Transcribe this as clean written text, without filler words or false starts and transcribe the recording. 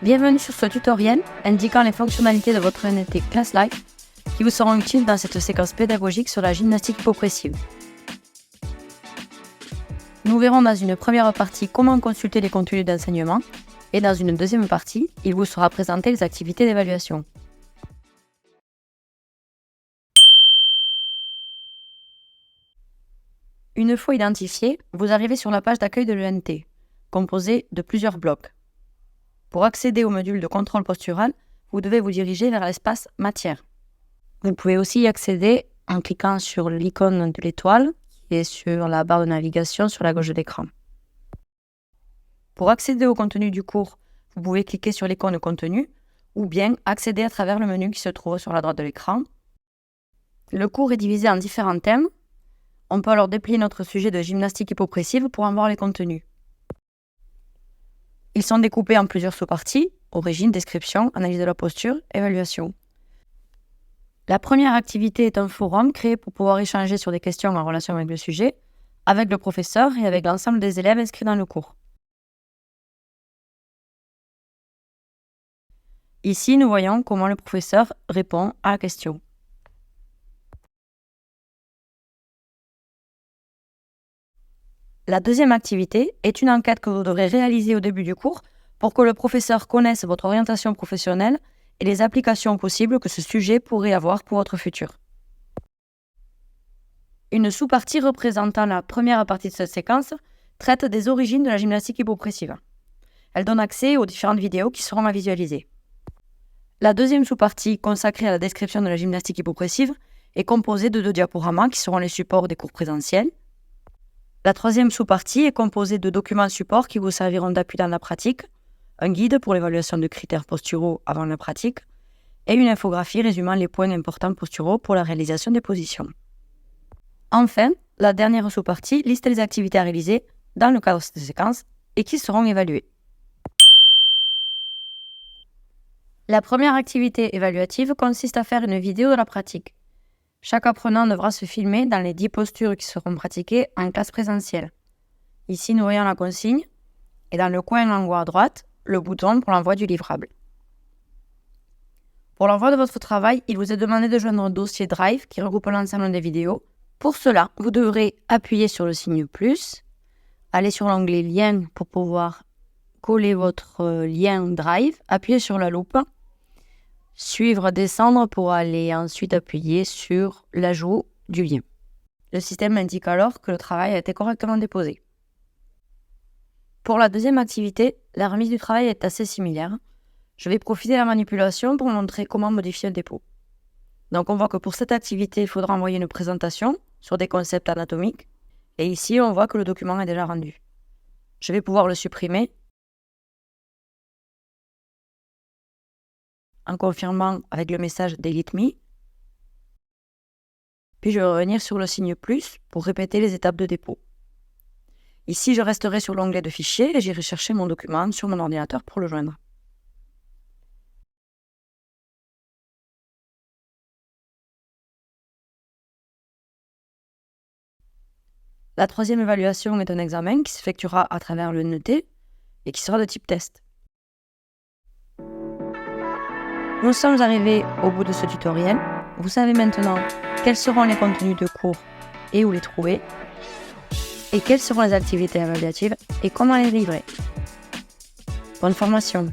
Bienvenue sur ce tutoriel indiquant les fonctionnalités de votre unité ClassLife qui vous seront utiles dans cette séquence pédagogique sur la gymnastique hypopressive. Nous verrons dans une première partie comment consulter les contenus d'enseignement et dans une deuxième partie, il vous sera présenté les activités d'évaluation. Une fois identifié, vous arrivez sur la page d'accueil de l'UNT, composée de plusieurs blocs. Pour accéder au module de contrôle postural, vous devez vous diriger vers l'espace Matière. Vous pouvez aussi y accéder en cliquant sur l'icône de l'étoile qui est sur la barre de navigation sur la gauche de l'écran. Pour accéder au contenu du cours, vous pouvez cliquer sur l'icône contenu ou bien accéder à travers le menu qui se trouve sur la droite de l'écran. Le cours est divisé en différents thèmes. On peut alors déplier notre sujet de gymnastique hypopressive pour en voir les contenus. Ils sont découpés en plusieurs sous-parties, origine, description, analyse de la posture, évaluation. La première activité est un forum créé pour pouvoir échanger sur des questions en relation avec le sujet, avec le professeur et avec l'ensemble des élèves inscrits dans le cours. Ici, nous voyons comment le professeur répond à la question. La deuxième activité est une enquête que vous devrez réaliser au début du cours pour que le professeur connaisse votre orientation professionnelle et les applications possibles que ce sujet pourrait avoir pour votre futur. Une sous-partie représentant la première partie de cette séquence traite des origines de la gymnastique hypopressive. Elle donne accès aux différentes vidéos qui seront à visualiser. La deuxième sous-partie, consacrée à la description de la gymnastique hypopressive, est composée de 2 diaporamas qui seront les supports des cours présentiels. La troisième sous-partie est composée de documents supports qui vous serviront d'appui dans la pratique, un guide pour l'évaluation de critères posturaux avant la pratique et une infographie résumant les points importants posturaux pour la réalisation des positions. Enfin, la dernière sous-partie liste les activités à réaliser dans le cadre de cette séquence et qui seront évaluées. La première activité évaluative consiste à faire une vidéo de la pratique. Chaque apprenant devra se filmer dans les 10 postures qui seront pratiquées en classe présentielle. Ici, nous voyons la consigne et dans le coin en haut à droite, le bouton pour l'envoi du livrable. Pour l'envoi de votre travail, il vous est demandé de joindre un dossier Drive qui regroupe l'ensemble des vidéos. Pour cela, vous devrez appuyer sur le signe plus, aller sur l'onglet Lien pour pouvoir coller votre lien Drive, appuyer sur la loupe, suivre, descendre pour aller ensuite appuyer sur l'ajout du lien. Le système indique alors que le travail a été correctement déposé. Pour la deuxième activité, la remise du travail est assez similaire. Je vais profiter de la manipulation pour montrer comment modifier un dépôt. Donc on voit que pour cette activité, il faudra envoyer une présentation sur des concepts anatomiques. Et ici, on voit que le document est déjà rendu. Je vais pouvoir le supprimer en confirmant avec le message Delete Me. Puis je vais revenir sur le signe plus pour répéter les étapes de dépôt. Ici, je resterai sur l'onglet de fichier et j'irai chercher mon document sur mon ordinateur pour le joindre. La troisième évaluation est un examen qui s'effectuera à travers le NT et qui sera de type test. Nous sommes arrivés au bout de ce tutoriel. Vous savez maintenant quels seront les contenus de cours et où les trouver, et quelles seront les activités évaluatives et comment les livrer. Bonne formation!